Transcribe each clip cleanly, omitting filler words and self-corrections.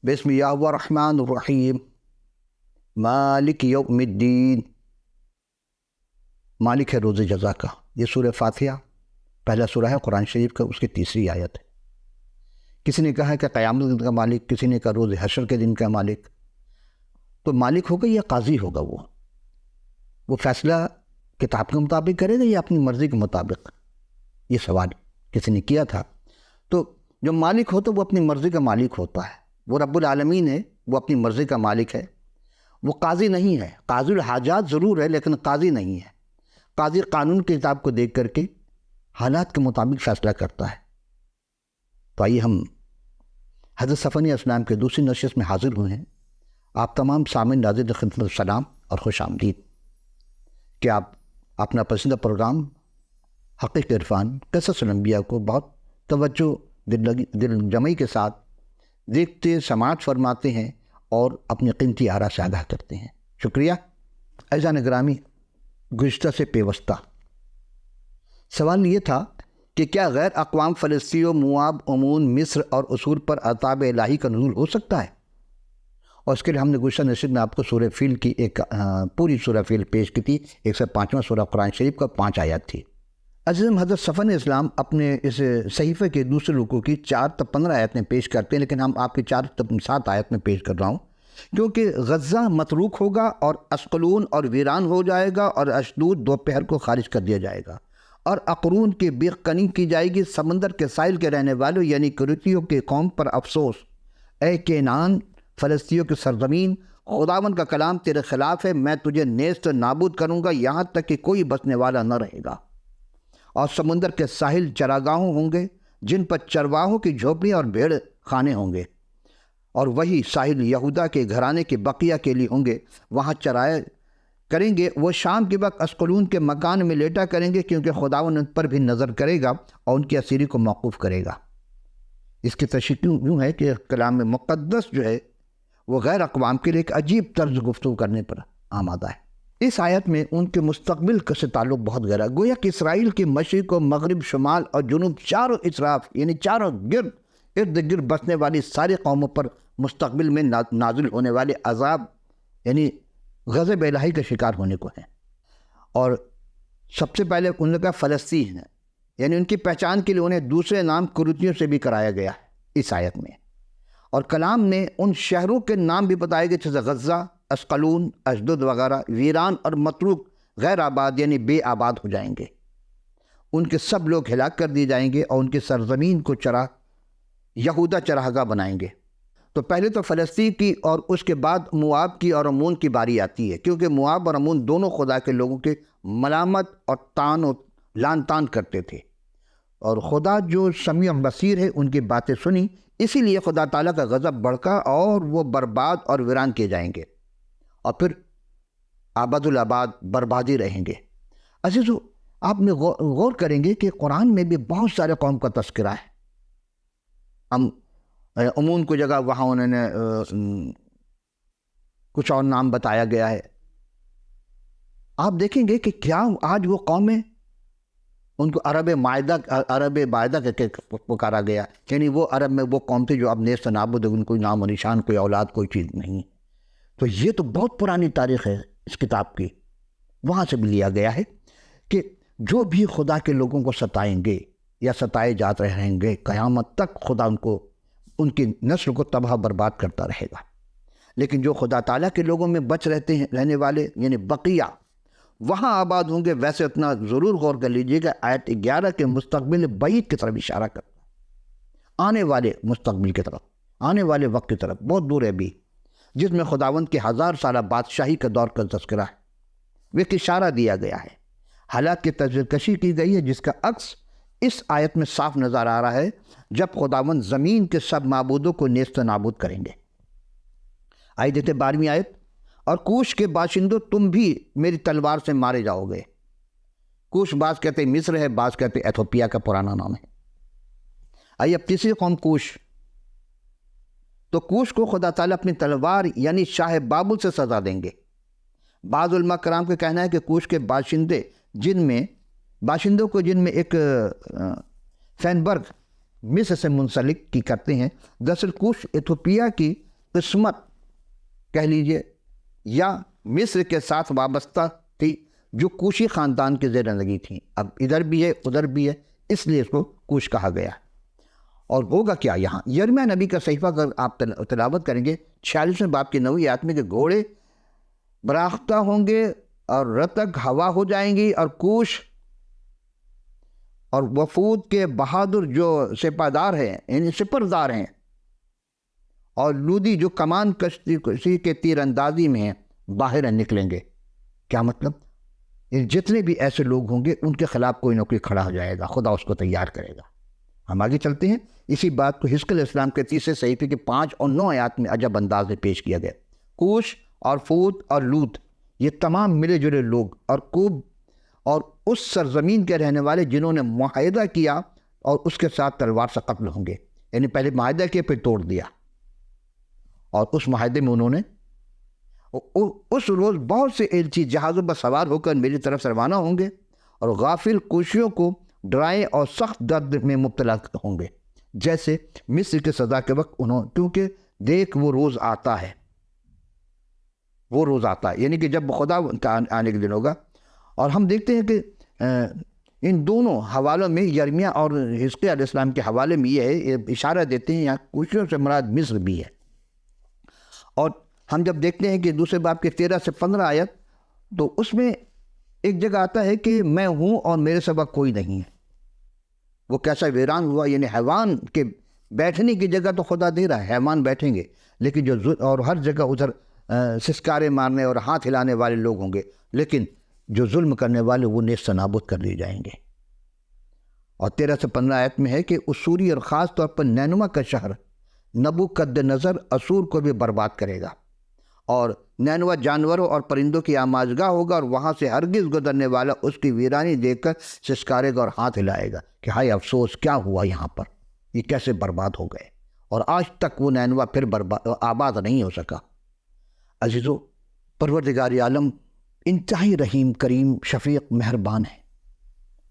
بسم اللہ الرحمن الرحیم مالک یوم الدین۔ مالک ہے روز جزا کا۔ یہ سورہ فاتحہ پہلا سورہ ہے قرآن شریف کا، اس کی تیسری آیت ہے۔ کسی نے کہا کہ قیامت کے دن کا مالک، کسی نے کہا روز حشر کے دن کا مالک۔ تو مالک ہوگا یا قاضی ہوگا؟ وہ فیصلہ کتاب کے مطابق کرے گا یا اپنی مرضی کے مطابق؟ یہ سوال کسی نے کیا تھا۔ تو جو مالک ہوتا ہے وہ اپنی مرضی کا مالک ہوتا ہے، وہ رب العالمین ہے، وہ اپنی مرضی کا مالک ہے، وہ قاضی نہیں ہے۔ قاضی الحاجات ضرور ہے لیکن قاضی نہیں ہے۔ قاضی قانون کی کتاب کو دیکھ کر کے حالات کے مطابق فیصلہ کرتا ہے۔ تو آئیے ہم حضرت صفوان علیہ السلام کے دوسری نشست میں حاضر ہوئے ہیں۔ آپ تمام سامعین ناظرین خدمت السلام اور خوش آمدید کہ آپ اپنا پسندیدہ پروگرام حقیقت عرفان قصص الانبیاء کو بہت توجہ دل جمعی کے ساتھ دیکھتے سماعت فرماتے ہیں اور اپنی قیمتی آراء سے آگاہ کرتے ہیں۔ شکریہ۔ عزیزان گرامی، گزشتہ سے پیوستہ سوال یہ تھا کہ کیا غیر اقوام فلسطین، مواب، عمون، مصر اور اصول پر عذاب الہی کا نزول ہو سکتا ہے؟ اور اس کے لیے ہم نے گزشتہ نشست میں آپ کو سورہ فیل کی ایک پوری سورہ فیل پیش کی تھی۔ 105واں سورہ قرآن شریف کا 5 آیات تھی۔ عزیزم، حضرت صفوان علیہ السلام اپنے اس صحیفے کے دوسرے رکوع کی 4 تا 15 آیت میں پیش کرتے ہیں، لیکن ہم آپ کی 4 تا 7 آیت میں پیش کر رہا ہوں، کیونکہ غزہ متروک ہوگا اور اسقلون اور ویران ہو جائے گا اور اشدود دوپہر کو خارج کر دیا جائے گا، اور اقرون کی بیخ کنی کی جائے گی۔ سمندر کے ساحل کے رہنے والوں یعنی کرتیوں کے قوم پر افسوس، اے کینان، فلسطینیوں کی سرزمین، خداوند کا کلام تیرے خلاف ہے، میں تجھے نیست نابود کروں گا یہاں تک کہ کوئی بسنے والا نہ رہے گا۔ اور سمندر کے ساحل چراگاہوں ہوں گے جن پر چرواہوں کی جھوپڑیاں اور بھیڑ خانے ہوں گے، اور وہی ساحل یہودا کے گھرانے کے بقیہ کے لیے ہوں گے، وہاں چرائے کریں گے۔ وہ شام کے وقت اسقلون کے مکان میں لیٹا کریں گے، کیونکہ خداوند ان پر بھی نظر کرے گا اور ان کی اسیری کو موقوف کرے گا۔ اس کی تشریح یوں ہے کہ کلام مقدس جو ہے وہ غیر اقوام کے لیے ایک عجیب طرز گفتگو کرنے پر آمادہ ہے۔ اس آیت میں ان کے مستقبل سے تعلق بہت گہرا، گویا کہ اسرائیل کے مشرق و مغرب، شمال اور جنوب، چاروں اطراف یعنی چاروں ارد گرد بسنے والی ساری قوموں پر مستقبل میں نازل ہونے والے عذاب یعنی غضب الہی کا شکار ہونے کو ہیں۔ اور سب سے پہلے انہوں نے کہا فلسطین ہے، یعنی ان کی پہچان کے لیے انہیں دوسرے نام کرتیوں سے بھی کرایا گیا ہے اس آیت میں۔ اور کلام میں ان شہروں کے نام بھی بتائے گئے جیسے غزہ، اسقلون، اشدود وغیرہ، ویران اور متروک، غیر آباد یعنی بے آباد ہو جائیں گے۔ ان کے سب لوگ ہلاک کر دیے جائیں گے اور ان کی سرزمین کو یہودا چراگاہ بنائیں گے۔ تو پہلے تو فلسطین کی اور اس کے بعد مواب کی اور عمون کی باری آتی ہے، کیونکہ مواب اور عمون دونوں خدا کے لوگوں کے ملامت اور لان تان کرتے تھے، اور خدا جو سمیع بصیر ہے ان کی باتیں سنی، اسی لیے خدا تعالیٰ کا غضب بڑھکا اور وہ برباد اور ویران کیے جائیں گے، اور پھر آباد الآباد بربادی رہیں گے۔ عزیزو، آپ نے غور کریں گے کہ قرآن میں بھی بہت سارے قوم کا تذکرہ ہے۔ ہم عمون کو جگہ وہاں انہوں نے کچھ اور نام بتایا گیا ہے۔ آپ دیکھیں گے کہ کیا آج وہ قومیں ان کو عرب باعدہ کے پکارا گیا، یعنی وہ عرب میں وہ قوم تھی جو اب نیست نابود ہے، ان کوئی نام و نشان، کوئی اولاد، کوئی چیز نہیں۔ تو یہ تو بہت پرانی تاریخ ہے اس کتاب کی۔ وہاں سے بھی لیا گیا ہے کہ جو بھی خدا کے لوگوں کو ستائیں گے یا ستائے جاتے رہیں گے، قیامت تک خدا ان کی نسل کو تباہ برباد کرتا رہے گا۔ لیکن جو خدا تعالیٰ کے لوگوں میں بچ رہنے والے یعنی بقیہ، وہاں آباد ہوں گے۔ ویسے اتنا ضرور غور کر لیجئے گا، آیت 11 کے مستقبل بعید کی طرف اشارہ کرتا، آنے والے مستقبل کی طرف، آنے والے وقت کی طرف، بہت دور ہے بھی، جس میں خداوند کی 1000 سالہ بادشاہی کا دور کا تذکرہ ہے، وہ ایک اشارہ دیا گیا ہے۔ حالات کی تصویر کشی کی گئی ہے جس کا عکس اس آیت میں صاف نظر آ رہا ہے، جب خداوند زمین کے سب معبودوں کو نیست نابود کریں گے۔ آیت 12ویں آیت، اور کوش کے باشندوں تم بھی میری تلوار سے مارے جاؤ گے۔ کوش بعض کہتے ہیں مصر ہے، بعض کہتے ہیں ایتھوپیا کا پرانا نام ہے۔ آئیے اب تیسری قوم کوش۔ تو کوش کو خدا تعالیٰ اپنی تلوار یعنی شاہ بابل سے سزا دیں گے۔ بعض علماء کرام کا کہنا ہے کہ کوش کے باشندوں کو جن میں ایک فینبرگ مصر سے منسلک کی کرتے ہیں، دراصل کوش ایتھوپیا کی قسمت کہہ لیجئے یا مصر کے ساتھ وابستہ تھی جو کوشی خاندان کے زیر لگی تھیں. اب ادھر بھی ہے ادھر بھی ہے، اس لیے اس کو کوش کہا گیا. اور ہوگا کیا یہاں یرمیہ نبی کا صحیفہ اگر آپ تلاوت کریں گے 46ویں باب کی 9ویں آیت میں کہ گھوڑے براختہ ہوں گے اور رتک ہوا ہو جائیں گی، اور کوش اور وفود کے بہادر جو سپاہدار ہیں یعنی سپردار ہیں، اور لودی جو کمان کشی کے تیر اندازی میں ہیں باہر نکلیں گے. کیا مطلب؟ جتنے بھی ایسے لوگ ہوں گے ان کے خلاف کوئی نہ کوئی کھڑا ہو جائے گا، خدا اس کو تیار کرے گا. ہم آگے چلتے ہیں. اسی بات کو حزقیل علیہ السلام کے 30 صحیفے کے 5 اور 9 آیات میں عجب انداز میں پیش کیا گیا. کوش اور فوت اور لوط یہ تمام ملے جلے لوگ اور کوب اور اس سرزمین کے رہنے والے جنہوں نے معاہدہ کیا اور اس کے ساتھ تلوار سے قتل ہوں گے. یعنی پہلے معاہدہ کیا پھر توڑ دیا، اور اس معاہدے میں انہوں نے اس روز بہت سے ایلچی جہازوں پر سوار ہو کر میری طرف سے روانہ ہوں گے اور غافل کوشیوں کو ڈرائے اور سخت درد میں مبتلا ہوں گے جیسے مصر کے سزا کے وقت انہوں، کیونکہ دیکھ وہ روز آتا ہے، وہ روز آتا ہے یعنی کہ جب خدا آنے کے دن ہوگا. اور ہم دیکھتے ہیں کہ ان دونوں حوالوں میں یرمیہ اور حزقیل علیہ السلام کے حوالے میں یہ اشارہ دیتے ہیں یہاں کوشیوں سے مراد مصر بھی ہے. اور ہم جب دیکھتے ہیں کہ دوسرے باب کے 13 سے 15 آیت تو اس میں ایک جگہ آتا ہے کہ میں ہوں اور میرے سوا کوئی نہیں ہے. وہ کیسا ویران ہوا، یعنی حیوان کے بیٹھنے کی جگہ تو خدا دے رہا ہے، حیوان بیٹھیں گے، لیکن جو اور ہر جگہ ادھر سسکارے مارنے اور ہاتھ ہلانے والے لوگ ہوں گے، لیکن جو ظلم کرنے والے وہ نیست نابود کر دیے جائیں گے. اور 13 سے 15 آیت میں ہے کہ اسوری اور خاص طور پر نینوا کا شہر نبوکدنضر اسور کو بھی برباد کرے گا، اور نینوا جانوروں اور پرندوں کی آماجگاہ ہوگا، اور وہاں سے ہرگز گزرنے والا اس کی ویرانی دیکھ کر سسکارے گا اور ہاتھ ہلائے گا کہ ہائے افسوس کیا ہوا یہاں پر، یہ کیسے برباد ہو گئے. اور آج تک وہ نینوا پھر آباد نہیں ہو سکا. عزیزو، پروردگار عالم انتہائی رحیم کریم شفیق مہربان ہے،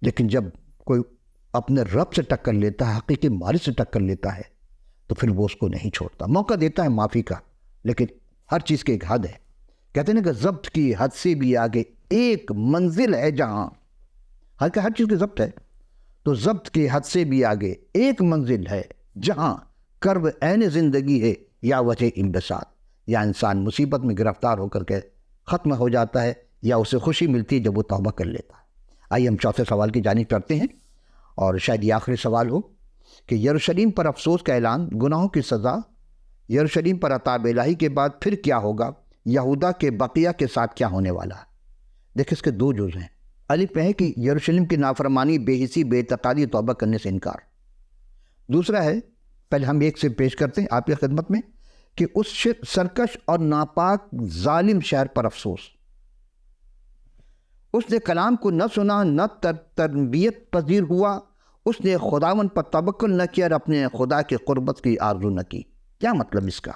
لیکن جب کوئی اپنے رب سے ٹکر لیتا ہے، حقیقی مالک سے ٹکر لیتا ہے، تو پھر وہ اس کو نہیں چھوڑتا، موقع دیتا ہے معافی کا، لیکن ہر چیز کی ایک حد ہے. کہتے ہیں کہ ضبط کی حد سے بھی آگے ایک منزل ہے جہاں، حالانکہ ہر چیز کی ضبط ہے، تو ضبط کی حد سے بھی آگے ایک منزل ہے جہاں کرب عین زندگی ہے یا وجہ انبساط، یا انسان مصیبت میں گرفتار ہو کر کے ختم ہو جاتا ہے، یا اسے خوشی ملتی ہے جب وہ توبہ کر لیتا ہے. آئیے ہم چوتھے سوال کی جانب چڑھتے ہیں، اور شاید یہ آخری سوال ہو کہ یروشلم پر افسوس کا اعلان، گناہوں کی سزا، یروشلم پر عطاب الہی کے بعد پھر کیا ہوگا، یہودا کے بقیہ کے ساتھ کیا ہونے والا ہے. دیکھ اس کے 2 جز ہیں. الف میں ہے کہ یروشلم کی نافرمانی، بے حسی، بے اعتقادی، توبہ کرنے سے انکار. دوسرا ہے، پہلے ہم ایک سے پیش کرتے ہیں آپ کی خدمت میں، کہ اس سرکش اور ناپاک ظالم شہر پر افسوس. اس نے کلام کو نہ سنا، نہ تربیت پذیر ہوا، اس نے خداوند پر توکل نہ کیا اور اپنے خدا کی قربت کی آرزو نہ کی. کیا مطلب اس کا؟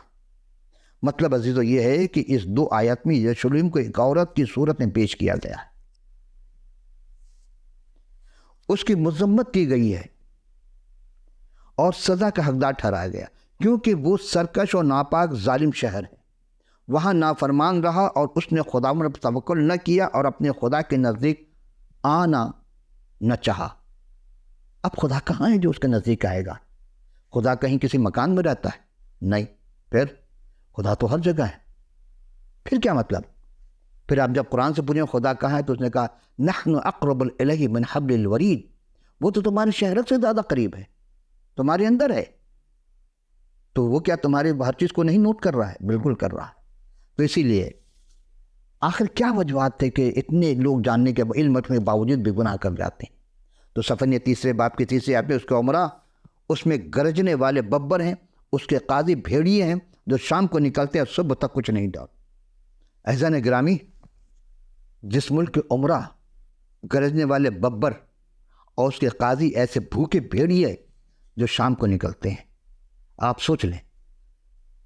مطلب عزیزو یہ ہے کہ اس 2 آیت میں یروشلم کو ایک عورت کی صورت میں پیش کیا گیا ہے، اس کی مذمت کی گئی ہے اور سزا کا حقدار ٹھہرایا گیا، کیونکہ وہ سرکش اور ناپاک ظالم شہر ہے. وہاں نافرمان رہا اور اس نے خداوند پر توکل نہ کیا اور اپنے خدا کے نزدیک آنا نہ چاہا. اب خدا کہاں ہے جو اس کے نزدیک آئے گا؟ خدا کہیں کسی مکان میں رہتا ہے؟ نہیں. پھر خدا تو ہر جگہ ہے. پھر کیا مطلب؟ پھر آپ جب قرآن سے پوچھیں خدا کہاں ہے تو اس نے کہا نحن اقرب الیہ من حبل الورید، وہ تو تمہاری شہرت سے زیادہ قریب ہے، تمہارے اندر ہے. تو وہ کیا تمہارے ہر چیز کو نہیں نوٹ کر رہا ہے؟ بالکل کر رہا ہے. تو اسی لیے آخر کیا وجوہات تھے کہ اتنے لوگ جاننے کے علم کے باوجود بھی گناہ کر جاتے ہیں؟ تو صفحے 3 باب کی 3 آیت میں اس کے عمرہ، اس میں گرجنے والے ببر ہیں، اس کے قاضی بھیڑیے ہیں جو شام کو نکلتے ہیں صبح تک کچھ نہیں ڈال. احسان گرامی، جس ملک کے عمرہ گرجنے والے ببر اور اس کے قاضی ایسے بھوکے بھیڑیے جو شام کو نکلتے ہیں، آپ سوچ لیں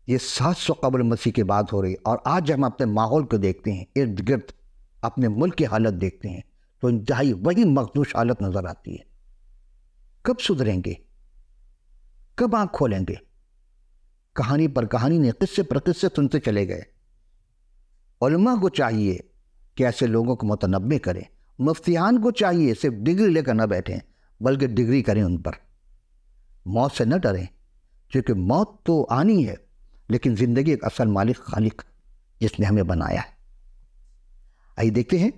یہ 700 قبل مسیح کی بات ہو رہی، اور آج ہم اپنے ماحول کو دیکھتے ہیں، ارد گرد اپنے ملک کی حالت دیکھتے ہیں تو انتہائی وہی مخدوش حالت نظر آتی ہے. کب سدھریں گے؟ کب آنکھ کھولیں گے؟ کہانی پر کہانی نہیں، قصے پر قصے سنتے چلے گئے۔ علماء کو چاہیے کہ ایسے لوگوں کو متنبع کریں، مفتیان کو چاہیے صرف ڈگری لے کر نہ بیٹھیں بلکہ ڈگری کریں ان پر۔ موت سے نہ ڈریں، کیونکہ موت تو آنی ہے، لیکن زندگی ایک اصل مالک خالق جس نے ہمیں بنایا ہے۔ آئیے دیکھتے ہیں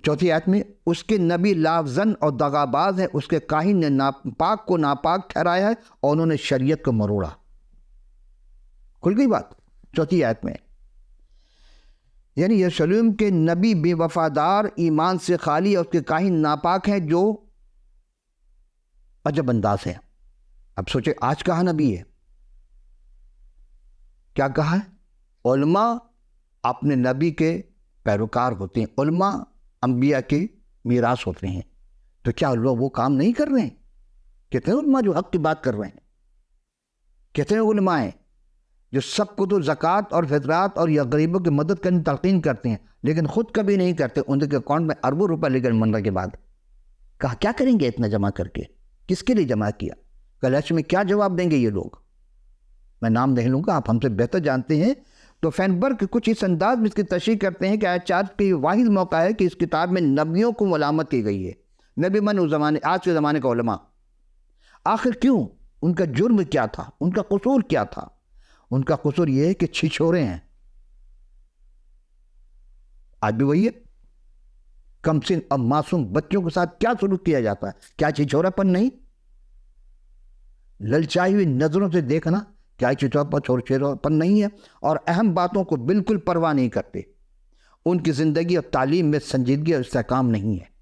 4 آیت میں، اس کے نبی لافزن اور دغاباز ہیں، اس کے کاہن نے ناپاک کو ناپاک ٹھہرایا ہے اور انہوں نے شریعت کو مروڑا۔ کھل گئی بات 4 آیت میں، یعنی یروشلم کے نبی بے وفادار، ایمان سے خالی، اور اس کے کاہن ناپاک ہیں جو عجب انداز ہے۔ اب سوچے آج کہاں نبی ہے، کیا کہا ہے؟ علماء اپنے نبی کے پیروکار ہوتے ہیں، علماء انبیاء کے میراث ہوتے ہیں، تو کیا لوگ وہ کام نہیں کر رہے ہیں؟ کتنے علماء جو حق کی بات کر رہے ہیں، کتنے علماء ہیں جو سب کو تو زکوٰۃ اور فطرات اور یا غریبوں کی مدد کرنے تلقین کرتے ہیں، لیکن خود کبھی نہیں کرتے۔ ان کے اکاؤنٹ میں اربوں روپے لے کر مرنے کے بعد کہا کیا کریں گے اتنا جمع کر کے، کس کے لیے جمع کیا، کلش میں کیا جواب دیں گے یہ لوگ؟ میں نام نہیں لوں گا، آپ ہم سے بہتر جانتے ہیں۔ تو فینبرگ کچھ اس انداز میں اس کی تشریح کرتے ہیں کہ آیت 4 کا یہ واحد موقع ہے کہ اس کتاب میں نبیوں کو ملامت کی گئی ہے۔ نبی من اس زمانے، آج کے زمانے کا علماء، آخر کیوں؟ ان کا جرم کیا تھا؟ ان کا قصور کیا تھا؟ ان کا قصور یہ ہے کہ چھچورے ہیں۔ آج بھی وہی ہے، کم سن اور معصوم بچوں کے ساتھ کیا سلوک کیا جاتا ہے؟ کیا چھچورا پن نہیں؟ للچائی ہوئی نظروں سے دیکھنا کیا چھچورا پن نہیں ہے؟ اور اہم باتوں کو بالکل پرواہ نہیں کرتے۔ ان کی زندگی اور تعلیم میں سنجیدگی اور استحکام نہیں ہے۔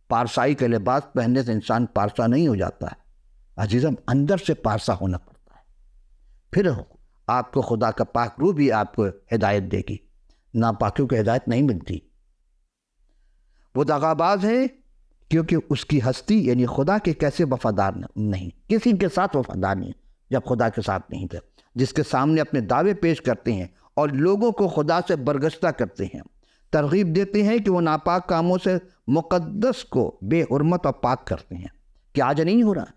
پارسائی کا لباس پہننے سے انسان پارسا نہیں ہو جاتا ہے عزیزم، اندر سے پارسا ہونا پڑتا ہے، پھر آپ کو خدا کا پاک روح بھی آپ کو ہدایت دے گی، ناپاکیوں کو ہدایت نہیں ملتی۔ وہ دغاباز ہے کیونکہ اس کی ہستی یعنی خدا کے کیسے وفادار نہیں، کسی کے ساتھ وفادار نہیں جب خدا کے ساتھ نہیں تھے، جس کے سامنے اپنے دعوے پیش کرتے ہیں اور لوگوں کو خدا سے برگشتہ کرتے ہیں، ترغیب دیتے ہیں کہ وہ ناپاک کاموں سے مقدس کو بے حرمت اور پاک کرتے ہیں۔ کیا آج نہیں ہو رہا؟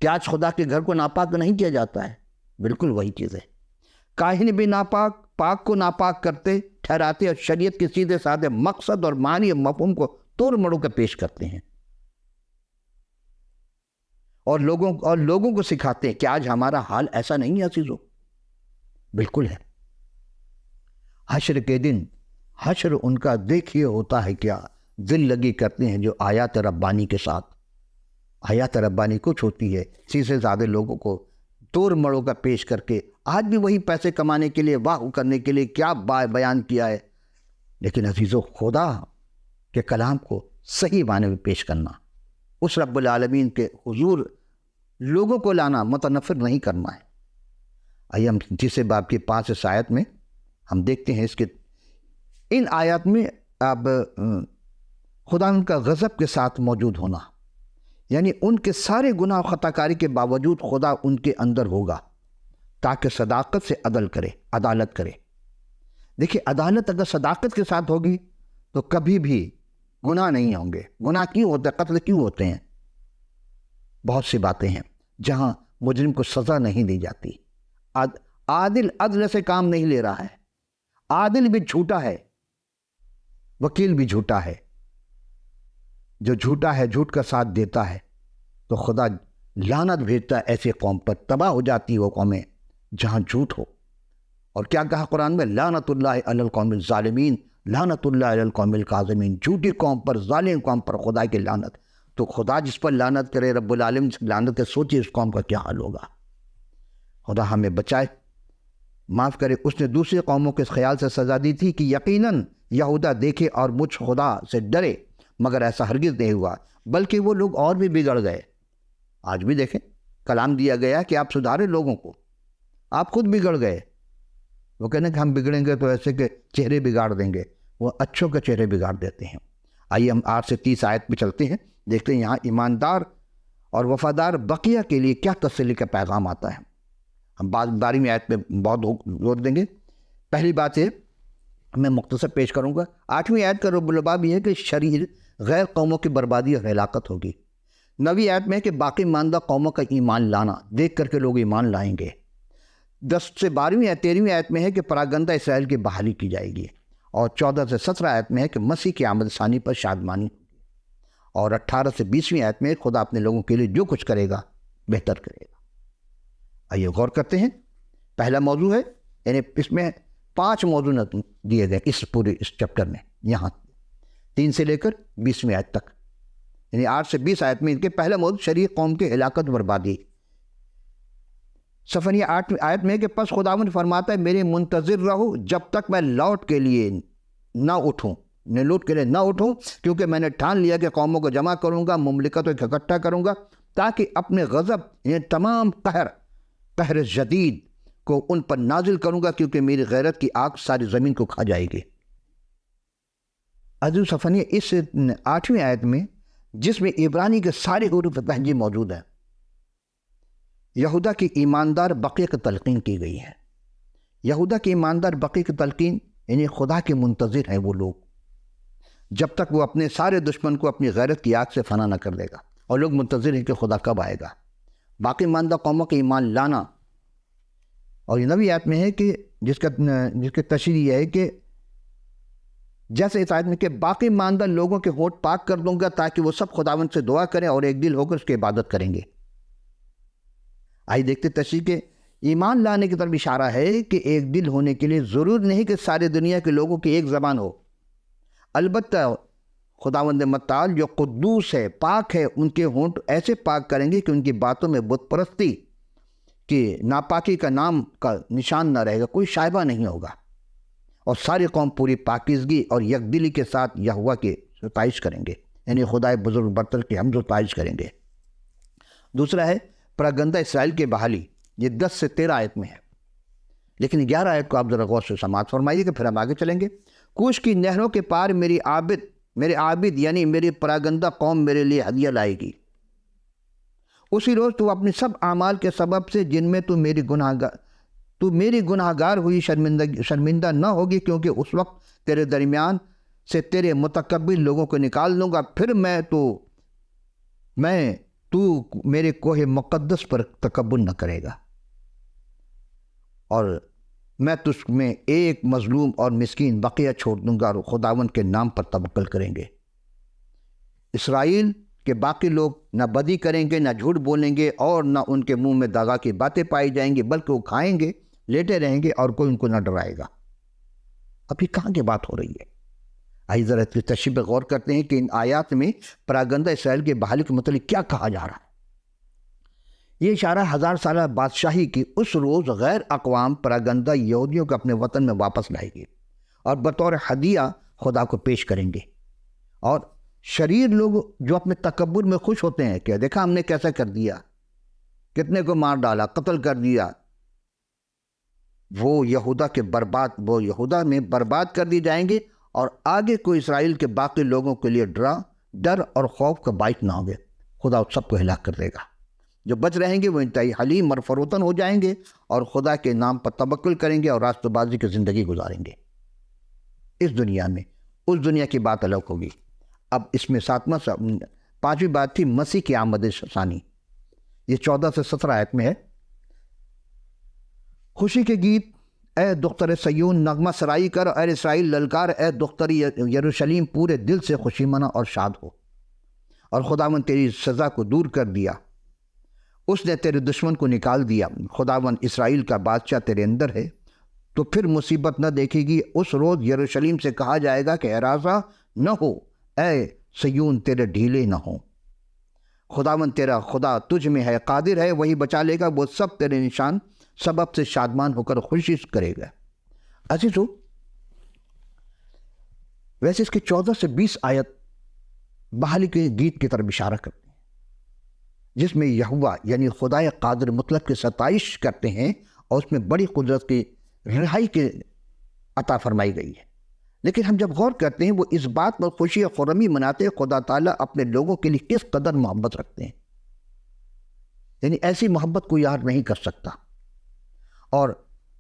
کیا آج خدا کے گھر کو ناپاک نہیں کیا جاتا ہے؟ بالکل وہی چیز ہے۔ کاہن بھی ناپاک، پاک کو ناپاک کرتے ٹھہراتے اور شریعت کے سیدھے سادھے مقصد اور معنی اور مفہوم کو توڑ مڑو کر پیش کرتے ہیں، اور لوگوں کو سکھاتے ہیں۔ کہ آج ہمارا حال ایسا نہیں ہے عزیزو؟ بالکل ہے۔ حشر کے دن، حشر ان کا دیکھیے ہوتا ہے کیا، دل لگی کرتے ہیں جو آیات ربانی کے ساتھ۔ آیات ربانی کچھ ہوتی ہے، سیدھے سادھے لوگوں کو توڑ مڑو کا پیش کر کے، آج بھی وہی پیسے کمانے کے لیے، واہ کرنے کے لیے کیا بیان کیا ہے۔ لیکن عزیزو، خدا کے کلام کو صحیح معنی میں پیش کرنا، اس رب العالمین کے حضور لوگوں کو لانا، متنفر نہیں کرنا ہے۔ آئیے ہم تیسرے باب کی 5 آیت میں ہم دیکھتے ہیں، اس کے ان آیات میں اب خدا ان کا غضب کے ساتھ موجود ہونا، یعنی ان کے سارے گناہ و خطا کاری کے باوجود خدا ان کے اندر ہوگا تاکہ صداقت سے عدالت کرے۔ دیکھیے، عدالت اگر صداقت کے ساتھ ہوگی تو کبھی بھی گناہ نہیں ہوں گے۔ گناہ کیوں ہوتے ہیں؟ قتل کیوں ہوتے ہیں؟ بہت سی باتیں ہیں جہاں مجرم کو سزا نہیں دی جاتی۔ عادل عدل سے کام نہیں لے رہا ہے، عادل بھی جھوٹا ہے، وکیل بھی جھوٹا ہے۔ جو جھوٹا ہے، جھوٹ کا ساتھ دیتا ہے، تو خدا لعنت بھیجتا ہے ایسے قوم پر۔ تباہ ہو جاتی وہ قومیں جہاں جھوٹ ہو۔ اور کیا کہا قرآن میں؟ لعنت اللہ علی القوم الظالمین، لعنت اللہ علی القوم الکاظمین۔ جھوٹی قوم پر، ظالم قوم پر خدا کی لعنت۔ تو خدا جس پر لعنت کرے، رب العالمین سے لعنت کے، سوچیے اس قوم کا کیا حال ہوگا۔ خدا ہمیں بچائے، معاف کرے۔ اس نے دوسری قوموں کے اس خیال سے سزا دی تھی کہ یقیناً یہودا دیکھے اور مجھ خدا سے ڈرے، مگر ایسا ہرگز نہیں ہوا، بلکہ وہ لوگ اور بھی بگڑ گئے۔ آج بھی دیکھیں، کلام دیا گیا کہ آپ سدھارے لوگوں کو، آپ خود بگڑ گئے۔ وہ کہنے کہ ہم بگڑیں گے تو ایسے کہ چہرے بگاڑ دیں گے، وہ اچھوں کے چہرے بگاڑ دیتے ہیں۔ آئیے ہم 8 سے 30 آیت پہ چلتے ہیں، دیکھتے ہیں یہاں ایماندار اور وفادار بقیہ کے لیے کیا تسلی کا پیغام آتا ہے۔ ہم 12ویں آیت پہ بہت زور دیں گے۔ پہلی بات ہے، میں مختصر پیش کروں گا۔ 8ویں آیت کا رب الباب یہ ہے کہ شریر غیر قوموں کی بربادی اور ہلاکت ہوگی۔ 9ویں آیت میں ہے کہ باقی ماندہ قوموں کا ایمان لانا، دیکھ کر کے لوگ ایمان لائیں گے۔ 10 سے 12ویں یا 13ویں آیت میں ہے کہ پراگندہ اسرائیل کی بحالی کی جائے گی، اور 14 سے 17 آیت میں ہے کہ مسیح کی آمد ثانی پر شادمانی ہوگی، اور 18 سے 20ویں آیت میں خدا اپنے لوگوں کے لیے جو کچھ کرے گا بہتر کرے گا۔ آئیے غور کرتے ہیں۔ پہلا موضوع ہے، یعنی اس میں 5 موضوع دیے گئے اس چیپٹر میں، یہاں 3 سے لے کر 20ویں آیت تک، یعنی 8 سے 20 آیت میں ان کے پہلا موضوع شریک قوم کے ہلاکت و بربادی۔ صفحہ 8 آیت میں ہے کہ پس خداوند فرماتا ہے میرے منتظر رہو جب تک میں لوٹ کے لیے نہ اٹھوں، کیونکہ میں نے ٹھان لیا کہ قوموں کو جمع کروں گا، مملکتوں کو اکٹھا کروں گا، تاکہ اپنے غضب یعنی تمام قہر جدید کو ان پر نازل کروں گا، کیونکہ میری غیرت کی آگ ساری زمین کو کھا جائے گی۔ عزیز صفحہ اس 8ویں آیت میں، جس میں عبرانی کے سارے حروف تہجی موجود ہیں، یہودا کی ایماندار بقیہ کی تلقین کی گئی ہے۔ یہودا کی ایماندار بقیہ کی تلقین یعنی خدا کے منتظر ہیں وہ لوگ، جب تک وہ اپنے سارے دشمن کو اپنی غیرت کی آگ سے فنا نہ کر دے گا، اور لوگ منتظر ہیں کہ خدا کب آئے گا۔ باقی ماندہ قوموں کے ایمان لانا، اور یہ 9ویں آیت میں ہے کہ جس کی تشریح یہ ہے کہ جیسے اس آیت میں کہ باقی ماندہ لوگوں کے ہونٹ پاک کر دوں گا تاکہ وہ سب خداوند سے دعا کریں اور ایک دل ہو کر اس کی عبادت کریں گے۔ آئیے دیکھتے تشریح کے ایمان لانے کی طرف اشارہ ہے کہ ایک دل ہونے کے لیے ضرور نہیں کہ سارے دنیا کے لوگوں کی ایک زبان ہو، البتہ خداوند متعال جو قدوس ہے، پاک ہے، ان کے ہونٹ ایسے پاک کریں گے کہ ان کی باتوں میں بت پرستی کہ ناپاکی کا نام کا نشان نہ رہے گا، کوئی شائبہ نہیں ہوگا، اور ساری قوم پوری پاکیزگی اور یکدلی کے ساتھ یہوہ کی ستائش کریں گے، یعنی خدائے بزرگ برتر کی حمد و ستائش کریں گے۔ دوسرا ہے پراگندہ اسرائیل کی بحالی، یہ 10 سے 13 آیت میں ہے، لیکن 11 آیت کو آپ ذرا غور سے سماعت فرمائیے کہ پھر ہم آگے چلیں گے۔ کوش کی نہروں کے پار میرے عابد یعنی میری پراگندہ قوم میرے لیے ہدیہ لائے گی۔ اسی روز تو اپنے سب اعمال کے سبب سے جن میں تو میری گناہگار ہوئی شرمندہ نہ ہوگی، کیونکہ اس وقت تیرے درمیان سے تیرے متکبر لوگوں کو نکال دوں گا، پھر تو میرے کوہ مقدس پر تکبر نہ کرے گا، اور میں تجھ میں ایک مظلوم اور مسکین بقیہ چھوڑ دوں گا، اور خداوند کے نام پر توکل کریں گے۔ اسرائیل کہ باقی لوگ نہ بدی کریں گے، نہ جھوٹ بولیں گے، اور نہ ان کے منہ میں دغا کی باتیں پائی جائیں گی، بلکہ وہ کھائیں گے، لیٹے رہیں گے، اور کوئی ان کو نہ ڈرائے گا۔ اب یہ کہاں کی بات ہو رہی ہے؟ آئیے ذرا اس کی تشریح پہ غور کرتے ہیں کہ ان آیات میں پراگندہ اسرائیل کے بحالی کے متعلق کیا کہا جا رہا ہے۔ یہ اشارہ 1000 سالہ بادشاہی کی اس روز غیر اقوام پراگندہ یہودیوں کو اپنے وطن میں واپس لائے گی، اور بطور ہدیہ خدا کو پیش کریں گے، اور شریر لوگ جو اپنے تکبر میں خوش ہوتے ہیں کہ دیکھا ہم نے کیسا کر دیا، کتنے کو مار ڈالا، قتل کر دیا، وہ یہودا میں برباد کر دی جائیں گے، اور آگے کوئی اسرائیل کے باقی لوگوں کے لیے ڈر اور خوف کا باعث نہ ہوگے، خدا سب کو ہلاک کر دے گا۔ جو بچ رہیں گے وہ انتہائی حلیم اور فروتن ہو جائیں گے، اور خدا کے نام پر توکل کریں گے، اور راست بازی کی زندگی گزاریں گے اس دنیا میں۔ اس دنیا کی بات الگ ہوگی۔ اب اس میں 5ویں بات تھی مسیح کی آمد ثانی، یہ 14 سے 17 آیت میں ہے۔ خوشی کے گیت اے دختر سیون نغمہ سرائی کر، اے اسرائیل للکار، اے دختر یروشلیم پورے دل سے خوشی منا اور شاد ہو، اور خداوند تیری سزا کو دور کر دیا، اس نے تیرے دشمن کو نکال دیا، خداوند اسرائیل کا بادشاہ تیرے اندر ہے، تو پھر مصیبت نہ دیکھے گی۔ اس روز یروشلیم سے کہا جائے گا کہ ہراساں نہ ہو، اے سیون تیرے ڈھیلے نہ ہوں، خداوند تیرا خدا تجھ میں ہے، قادر ہے، وہی بچا لے گا، وہ سب تیرے نشان سبب سے شادمان ہو کر خوشی کرے گا۔ عزیزو، ویسے اس کے 14 سے 20 آیت بحالی کے گیت کی طرف اشارہ کرتے ہیں، جس میں یہوہ یعنی خدائے قادر مطلق کی ستائش کرتے ہیں، اور اس میں بڑی قدرت کی رہائی کے عطا فرمائی گئی ہے۔ لیکن ہم جب غور کرتے ہیں، وہ اس بات پر خوشی اور خرمی مناتے ہیں خدا تعالیٰ اپنے لوگوں کے لیے کس قدر محبت رکھتے ہیں، یعنی ایسی محبت کوئی اور نہیں کر سکتا، اور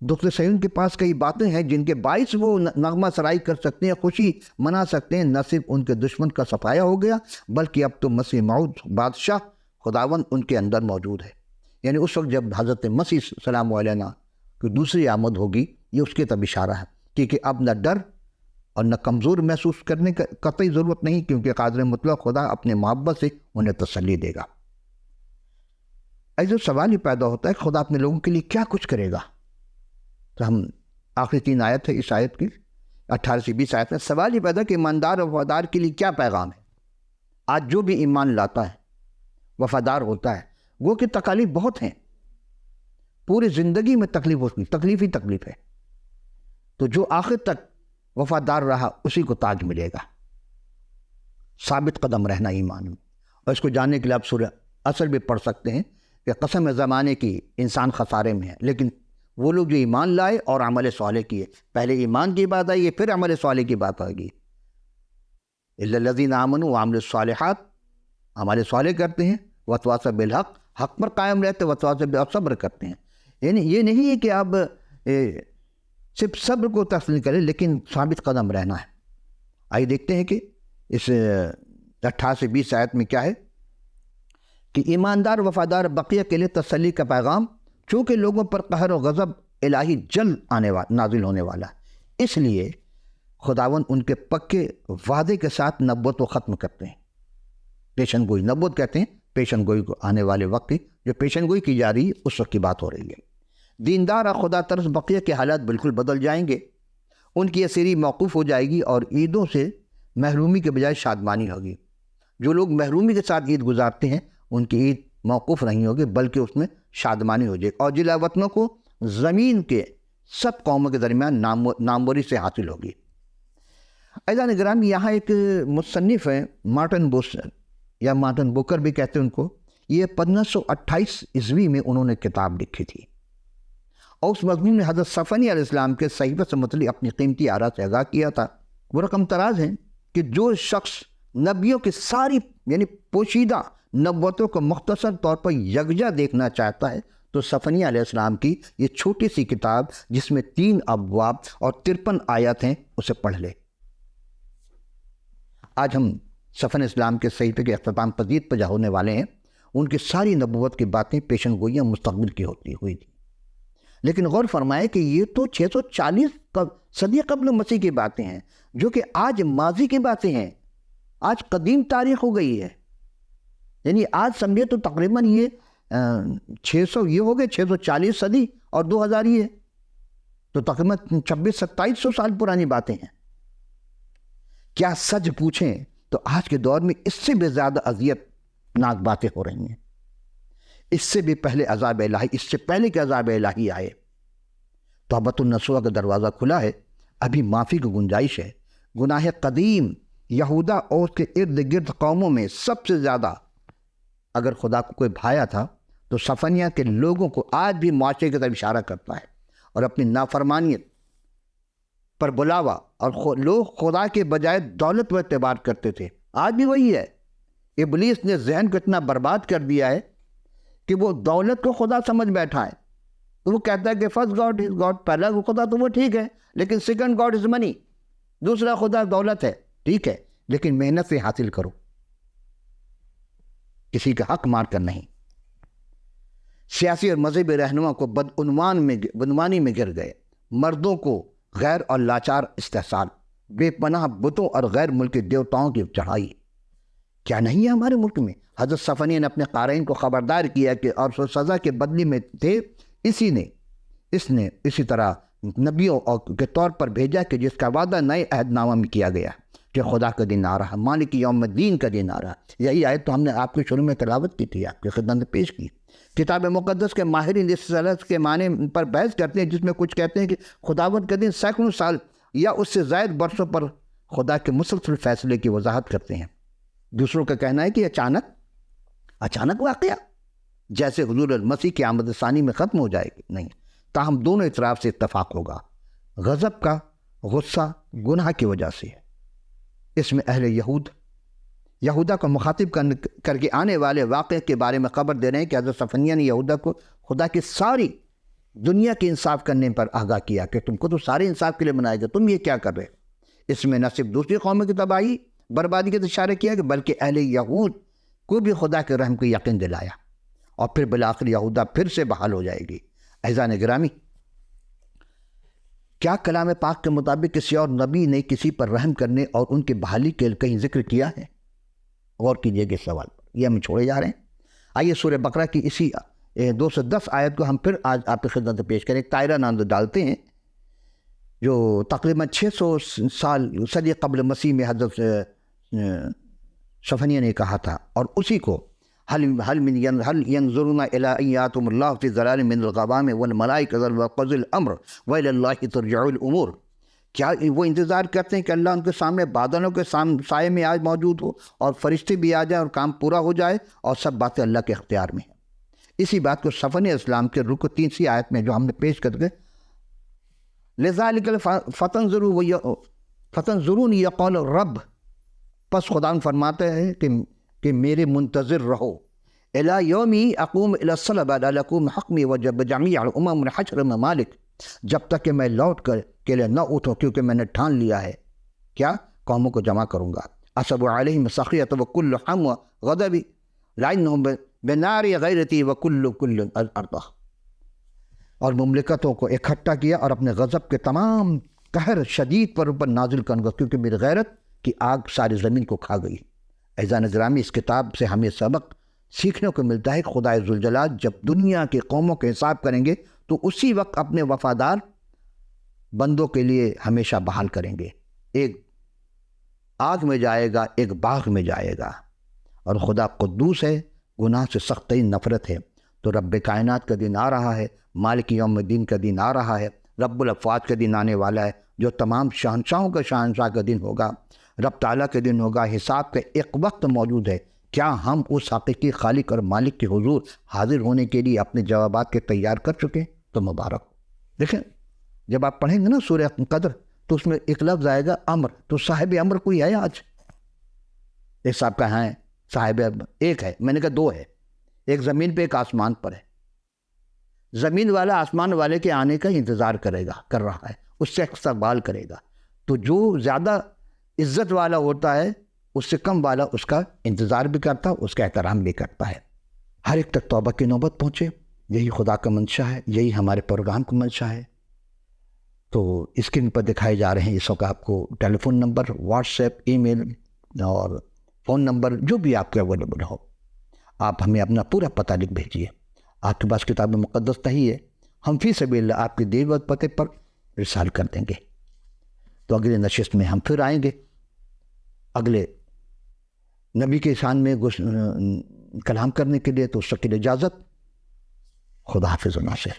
دوست صحیح کے پاس کئی باتیں ہیں جن کے باعث وہ نغمہ سرائی کر سکتے ہیں، خوشی منا سکتے ہیں۔ نہ صرف ان کے دشمن کا صفایا ہو گیا بلکہ اب تو مسیح موعود بادشاہ خداوند ان کے اندر موجود ہے۔ یعنی اس وقت جب حضرت مسیح سلام علیہ کی دوسری آمد ہوگی، یہ اس کی طرف اشارہ ہے، کیونکہ اب نہ ڈر اور نہ کمزور محسوس کرنے کا قطعی ضرورت نہیں، کیونکہ قادر مطلق خدا اپنے محبت سے انہیں تسلی دے گا۔ ایسا سوال ہی پیدا ہوتا ہے کہ خدا اپنے لوگوں کے لیے کیا کچھ کرے گا؟ تو ہم آخری 3 آیت ہے اس آیت کی 18 سے 20 آیت میں سوال ہی پیدا کہ ایماندار اور وفادار کے لیے کیا پیغام ہے؟ آج جو بھی ایمان لاتا ہے، وفادار ہوتا ہے، وہ کہ تکالیف بہت ہیں، پوری زندگی میں تکلیف ہوتی، تکلیف ہی تکلیف ہے، تو جو آخر تک وفادار رہا اسی کو تاج ملے گا۔ ثابت قدم رہنا ایمان میں، اور اس کو جاننے کے لیے آپ سورہ اصل بھی پڑھ سکتے ہیں کہ قسم زمانے کی انسان خسارے میں ہے، لیکن وہ لوگ جو ایمان لائے اور عمل صالح کیے، پہلے ایمان کی بات آئی ہے پھر عمل صالح کی بات آئے گی۔ الا الذین آمنوا وعملوا الصالحات، عمل صالح کرتے ہیں، وتواصوا بالحق، حق پر قائم رہتے، وتواصوا بالصبر صبر کرتے ہیں۔ یعنی یہ نہیں ہے کہ آپ صرف صبر کو تسلیم کریں، لیکن ثابت قدم رہنا ہے۔ آئیے دیکھتے ہیں کہ اس 18 سے 20 آیت میں کیا ہے کہ ایماندار وفادار بقیہ کے لیے تسلی کا پیغام، چونکہ لوگوں پر قہر و غضب الہی جلد نازل ہونے والا ہے، اس لیے خداوند ان کے پکے وعدے کے ساتھ نبوت کو ختم کرتے ہیں۔ پیشن گوئی نبوت کہتے ہیں، پیشن گوئی کو آنے والے وقت کی جو پیشن گوئی کی جا رہی ہے اس وقت کی بات ہو رہی ہے۔ دیندار اور خدا ترس بقیہ کے حالات بالکل بدل جائیں گے، ان کی اسیری موقوف ہو جائے گی اور عیدوں سے محرومی کے بجائے شادمانی ہوگی۔ جو لوگ محرومی کے ساتھ عید گزارتے ہیں ان کی عید موقوف نہیں ہوگی بلکہ اس میں شادمانی ہو جائے گی، اور جلا وطنوں کو زمین کے سب قوموں کے درمیان ناموری سے حاصل ہوگی۔ عزیزان گرامی، یہاں ایک مصنف ہیں مارٹن بوسر یا مارٹن بوکر بھی کہتے ہیں ان کو، یہ 1528 عیسوی میں انہوں نے کتاب لکھی تھی، اور اس مضمون میں حضرت صفنی علیہ السلام کے صحیفے سے متعلق اپنی قیمتی آراء سے آگاہ کیا تھا۔ وہ رقم تراز ہیں کہ جو شخص نبیوں کی ساری یعنی پوشیدہ نبوتوں کو مختصر طور پر یکجا دیکھنا چاہتا ہے تو صفنی علیہ السلام کی یہ چھوٹی سی کتاب جس میں 3 ابواب اور 53 آیات ہیں اسے پڑھ لے۔ آج ہم صفنی اسلام کے صحیفے کے اختتام پذیر پر جا ہونے والے ہیں۔ ان کی ساری نبوت کی باتیں پیشن گوئیاں مستقبل کی ہوئی تھی، لیکن غور فرمائے کہ یہ تو 640 صدی قبل مسیح کی باتیں ہیں، جو کہ آج ماضی کی باتیں ہیں، آج قدیم تاریخ ہو گئی ہے۔ یعنی آج سمجھے تو تقریباً یہ 600 یہ ہو گئے، 640 صدی اور 2000 یہ، تو تقریباً 2600-2700 سال پرانی باتیں ہیں۔ کیا سچ پوچھیں تو آج کے دور میں اس سے بھی زیادہ اذیت ناک باتیں ہو رہی ہیں۔ اس سے بھی پہلے عذاب الہی، اس سے پہلے کہ عذاب الہی آئے، توبۃ النصوح کا دروازہ کھلا ہے، ابھی معافی کی گنجائش ہے۔ گناہ قدیم یہودا اور اس کے ارد گرد قوموں میں سب سے زیادہ اگر خدا کو کوئی بھایا تھا تو صفنیہ کے لوگوں کو آج بھی معاشرے کی طرف اشارہ کرتا ہے، اور اپنی نافرمانیت پر بلاوا، اور لوگ خدا کے بجائے دولت و اعتبار کرتے تھے۔ آج بھی وہی ہے۔ ابلیس نے ذہن کو اتنا برباد کر دیا ہے کہ وہ دولت کو خدا سمجھ بیٹھا ہے، تو وہ کہتا ہے کہ فرسٹ گاڈ از گاڈ، پہلا خدا تو وہ ٹھیک ہے، لیکن سیکنڈ گاڈ از منی، دوسرا خدا دولت ہے، ٹھیک ہے لیکن محنت سے حاصل کرو، کسی کا حق مار کر نہیں۔ سیاسی اور مذہبی رہنما کو بدعنوانی میں گر گئے، مردوں کو غیر اور لاچار استحصال، بے پناہ بتوں اور غیر ملکی دیوتاؤں کی چڑھائی کیا نہیں ہے ہمارے ملک میں؟ حضرت صفنی نے اپنے قارئین کو خبردار کیا کہ اور سو سزا کے بدلے میں تھے، اس نے اسی طرح نبیوں کے طور پر بھیجا کہ جس کا وعدہ نئے عہد نامہ میں کیا گیا کہ خدا کا دن آ رہا، مالک یوم الدین کا دن آ رہا۔ یہی آیت تو ہم نے آپ کے شروع میں تلاوت کی تھی، آپ کی خدمت میں پیش کی۔ کتاب مقدس کے ماہرین اس لفظ کے معنی پر بحث کرتے ہیں، جس میں کچھ کہتے ہیں کہ خداوند کا دن سینکڑوں سال یا اس سے زائد برسوں پر خدا کے مسلسل فیصلے کی وضاحت کرتے ہیں۔ دوسروں کا کہنا ہے کہ اچانک واقعہ جیسے حضور المسیح کی آمد ثانی میں ختم ہو جائے گی، نہیں، تاہم دونوں اطراف سے اتفاق ہوگا۔ غضب کا غصہ گناہ کی وجہ سے ہے۔ اس میں اہل یہودا کو مخاطب کر کے آنے والے واقعے کے بارے میں خبر دے رہے ہیں کہ حضرت صفنیہ نے یہودا کو خدا کی ساری دنیا کے انصاف کرنے پر آگاہ کیا کہ تم کو تو سارے انصاف کے لیے بنایا گیا، تم یہ کیا کر رہے؟ اس میں نہ صرف دوسری قوموں کی تباہی بربادی کے اشارہ کیا کہ بلکہ اہل یہود کو بھی خدا کے رحم کو یقین دلایا، اور پھر بالآخر یہودا پھر سے بحال ہو جائے گی۔ اعزان گرامی، کیا کلام پاک کے مطابق کسی اور نبی نے کسی پر رحم کرنے اور ان کی بحالی کے کہیں ذکر کیا ہے؟ غور کیجئے گا اس سوال پر، یہ ہم چھوڑے جا رہے ہیں۔ آئیے سورہ بقرہ کی اسی 210 آیت کو ہم پھر آج آپ کی خدمت میں پیش کریں، ایک دائرہ ناند ڈالتے ہیں جو تقریباً 600 صدی قبل مسیح میں حضرت صفنیہ نے کہا تھا، اور اسی کو هل ينظرون الى ان ياتهم الله في ظلال من الغمام والملائكه وقضى الامر والى الله ترجع الامور، کیا وہ انتظار کرتے ہیں کہ اللہ ان کے سامنے بادلوں کے سائے میں آج موجود ہو اور فرشتے بھی آ جائیں اور کام پورا ہو جائے، اور سب باتیں اللہ کے اختیار میں ہیں۔ اسی بات کو صفنیہ اسلام کے رکو 3 آیت میں جو ہم نے پیش کر کے لذالک فتنظرون یقول رب، پس خدا فرماتے ہیں کہ میرے منتظر رہو، الی یومی اقوم الی الصلب لکم حکمی وجب جميع الامم حشر ممالک، جب تک کہ میں لوٹ کر کے لیے نہ اٹھوں، کیونکہ میں نے ٹھان لیا ہے کیا قوموں کو جمع کروں گا۔ اصب علیہم سخیۃ وکل حم غضبی لعنہم بنار غیرتی وکل ارض، اور مملکتوں کو اکٹھا کیا اور اپنے غضب کے تمام قہر شدید پر اوپر نازل کروں گا، کیونکہ میری غیرت کی آگ ساری زمین کو کھا گئی۔ اعزان گرامی، اس کتاب سے ہمیں سبق سیکھنے کو ملتا ہے کہ خدا ذوالجلال جب دنیا کی قوموں کے حساب کریں گے تو اسی وقت اپنے وفادار بندوں کے لیے ہمیشہ بحال کریں گے۔ ایک آگ میں جائے گا، ایک باغ میں جائے گا، اور خدا قدوس ہے، گناہ سے سخت ترین نفرت ہے۔ تو رب کائنات کا دن آ رہا ہے، مالک یوم الدین کا دن آ رہا ہے، رب الافواج کا دن آنے والا ہے، جو تمام شہنشاہوں کا شہنشاہ کا دن ہوگا، رب تعالیٰ کے دن ہوگا، حساب کا ایک وقت موجود ہے۔ کیا ہم اس حقیقی خالق اور مالک کے حضور حاضر ہونے کے لیے اپنے جوابات کے تیار کر چکے؟ تو مبارک ہو۔ دیکھیں، جب آپ پڑھیں گے نا سورہ قدر تو اس میں ایک لفظ آئے گا امر، تو صاحب امر کوئی ہے آج؟ ایک صاحب کا ہے صاحب امر، ایک ہے، میں نے کہا 2 ہے، ایک زمین پہ ایک آسمان پر ہے۔ زمین والا آسمان والے کے آنے کا انتظار کر رہا ہے، اس سے استقبال کرے گا۔ تو جو زیادہ عزت والا ہوتا ہے اس سے کم والا اس کا انتظار بھی کرتا ہے، اس کا احترام بھی کرتا ہے۔ ہر ایک تک توبہ کی نوبت پہنچے، یہی خدا کا منشا ہے، یہی ہمارے پروگرام کا منشا ہے۔ تو اسکرین پر دکھائے جا رہے ہیں اس وقت آپ کو ٹیلی فون نمبر، واٹس ایپ، ای میل اور فون نمبر جو بھی آپ کے اویلیبل ہو، آپ ہمیں اپنا پورا پتہ لکھ بھیجیے۔ آپ کے پاس کتاب مقدس نہیں ہے، ہم فی سبیل اللہ آپ کے دیے ہوئے پتے پر ارسال کر دیں گے۔ تو اگلے نشست میں ہم پھر آئیں گے اگلے نبی کے شان میں کلام کرنے کے لیے، تو اس کے لیے اجازت، خدا حافظ و ناصر۔